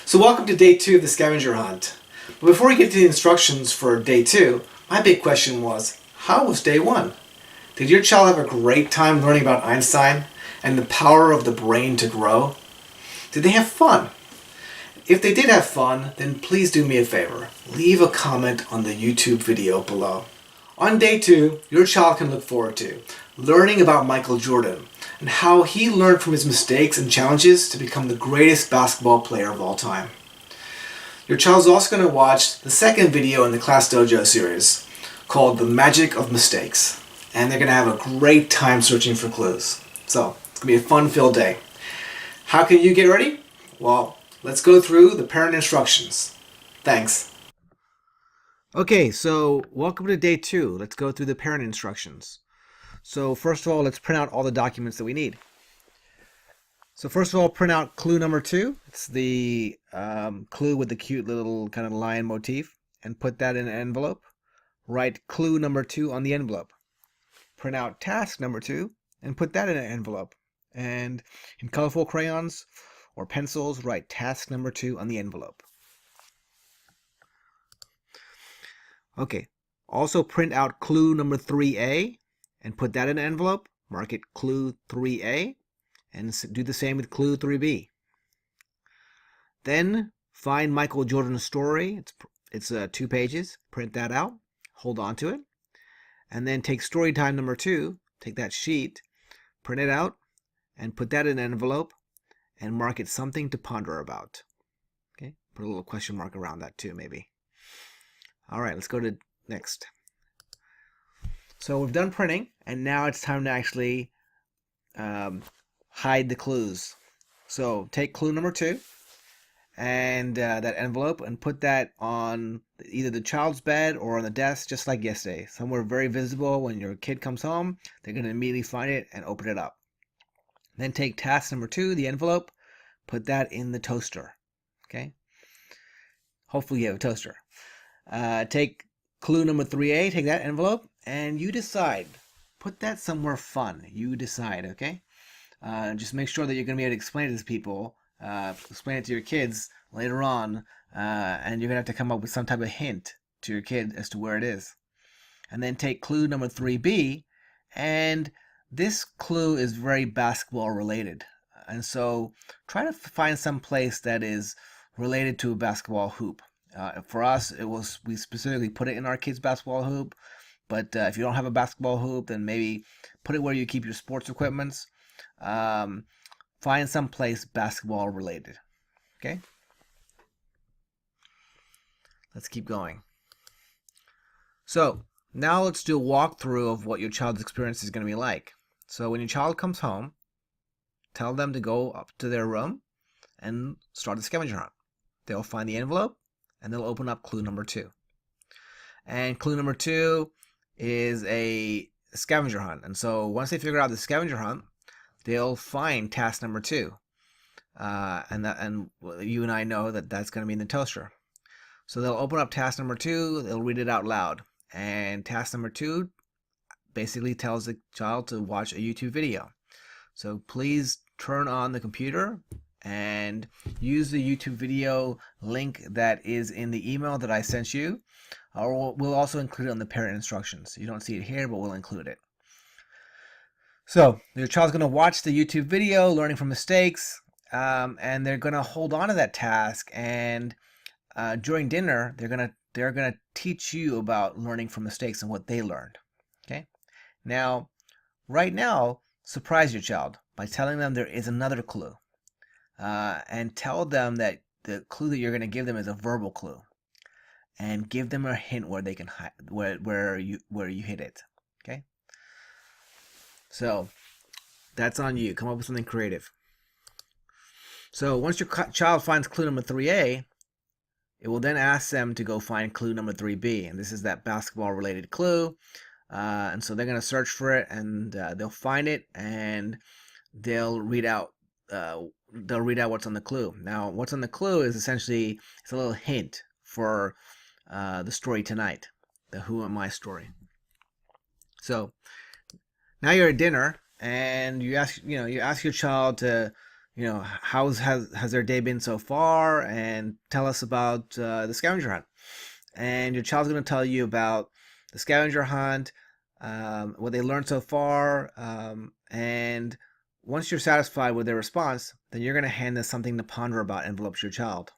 So welcome to day 2 of the scavenger hunt. But before we get to the instructions for day 2, my big question was, how was day 1? Did your child have a great time learning about Einstein and the power of the brain to grow? Did they have fun? If they did have fun, then please do me a favor. Leave a comment on the YouTube video below. On day 2, your child can look forward to learning about Michael Jordan and how he learned from his mistakes and challenges to become the greatest basketball player of all time. Your child's also going to watch the second video in the Class Dojo series called The Magic of Mistakes, and they're going to have a great time searching for clues. So, it's going to be a fun-filled day. How can you get ready? Well, let's go through the parent instructions. Thanks. Okay, so welcome to day 2. Let's go through the parent instructions. So first of all, let's print out all the documents that we need. So first of all, print out clue number 2. It's the clue with the cute little kind of lion motif, and put that in an envelope. Write clue number 2 on the envelope. Print out task number 2 and put that in an envelope. And in colorful crayons or pencils, write task number 2 on the envelope. Okay, also print out clue number 3A and put that in an envelope. Mark it clue 3A and do the same with clue 3B. Then find Michael Jordan's story. It's 2 pages. Print that out. Hold on to it. And then take story time number 2. Take that sheet, print it out, and put that in an envelope and mark it something to ponder about. Okay, put a little question mark around that too, maybe. All right, let's go to next. So we've done printing, and now it's time to actually hide the clues. So take clue number 2 and that envelope and put that on either the child's bed or on the desk, just like yesterday. Somewhere very visible. When your kid comes home, they're going to immediately find it and open it up. Then take task number 2, the envelope, put that in the toaster. Okay? Hopefully you have a toaster. Take clue number 3A, take that envelope, and you decide. Put that somewhere fun. You decide, okay? Just make sure that you're going to be able to explain it to people, explain it to your kids later on, and you're going to have to come up with some type of hint to your kid as to where it is. And then take clue number 3B, and this clue is very basketball related. And so try to find some place that is related to a basketball hoop. For us, we specifically put it in our kids' basketball hoop. But if you don't have a basketball hoop, then maybe put it where you keep your sports equipments. Find some place basketball related. Okay? Let's keep going. So now let's do a walkthrough of what your child's experience is going to be like. So when your child comes home, tell them to go up to their room and start the scavenger hunt. They'll find the envelope and they'll open up clue number 2. And clue number 2 is a scavenger hunt. And so once they figure out the scavenger hunt, they'll find task number 2. And you and I know that that's going to be in the toaster. So they'll open up task number 2, they'll read it out loud. And task number 2 basically tells the child to watch a YouTube video. So please turn on the computer and use the YouTube video link that is in the email that I sent you. Or we'll also include it on the parent instructions. You don't see it here, but we'll include it. So your child's going to watch the YouTube video, learning from mistakes, and they're going to hold on to that task. And during dinner, they're going to teach you about learning from mistakes and what they learned. Okay. Now, right now, surprise your child by telling them there is another clue, and tell them that the clue that you're going to give them is a verbal clue. And give them a hint where they can where you hit it. Okay. So that's on you. Come up with something creative. So once your child finds clue number 3A, it will then ask them to go find clue number 3B, and this is that basketball related clue. And so they're going to search for it, and they'll find it, and they'll read out what's on the clue. Now, what's on the clue is essentially it's a little hint for the story tonight, the Who Am I story. So now you're at dinner and you ask your child to has their day been so far, and tell us about the scavenger hunt. And your child's going to tell you about the scavenger hunt, what they learned so far, and once you're satisfied with their response, then you're going to hand them something to ponder about envelopes your child.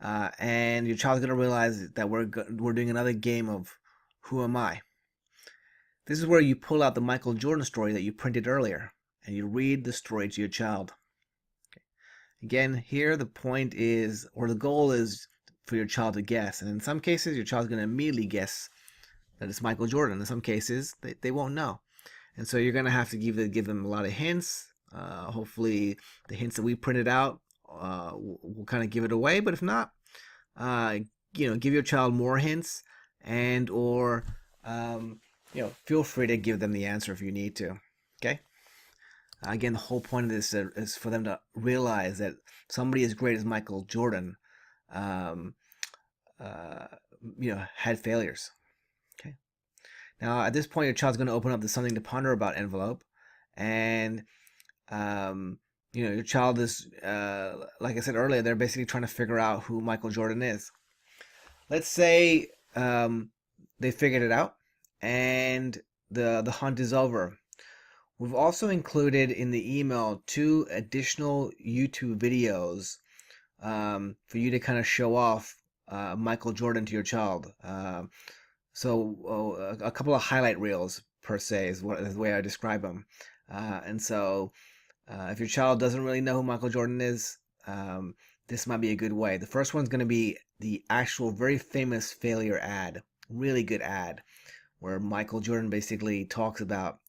And your child's going to realize that we're doing another game of Who Am I? This is where you pull out the Michael Jordan story that you printed earlier, and you read the story to your child. Okay. Again, here the point is, or the goal is, for your child to guess. And in some cases, your child's going to immediately guess that it's Michael Jordan. In some cases, they won't know. And so you're going to have to give them a lot of hints. Hopefully, the hints that we printed out will kind of give it away. But if not, give your child more hints, and or feel free to give them the answer if you need to. Okay. Again, the whole point of this is for them to realize that somebody as great as Michael Jordan, had failures. Okay. Now, at this point, your child's going to open up the something to ponder about envelope, and your child is, like I said earlier, they're basically trying to figure out who Michael Jordan is. Let's say they figured it out, and the hunt is over. We've also included in the email 2 additional YouTube videos for you to kind of show off Michael Jordan to your child. So a couple of highlight reels, per se, is the way I describe them. And so if your child doesn't really know who Michael Jordan is, this might be a good way. The first one's going to be the actual very famous failure ad, really good ad, where Michael Jordan basically talks about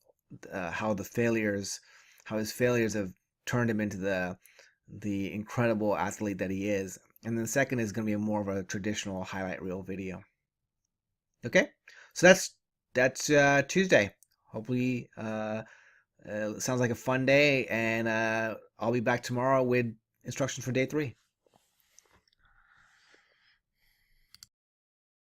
how his failures have turned him into the incredible athlete that he is. And then the second is going to be more of a traditional highlight reel video. Okay, so that's Tuesday. Hopefully, sounds like a fun day, and I'll be back tomorrow with instructions for day 3.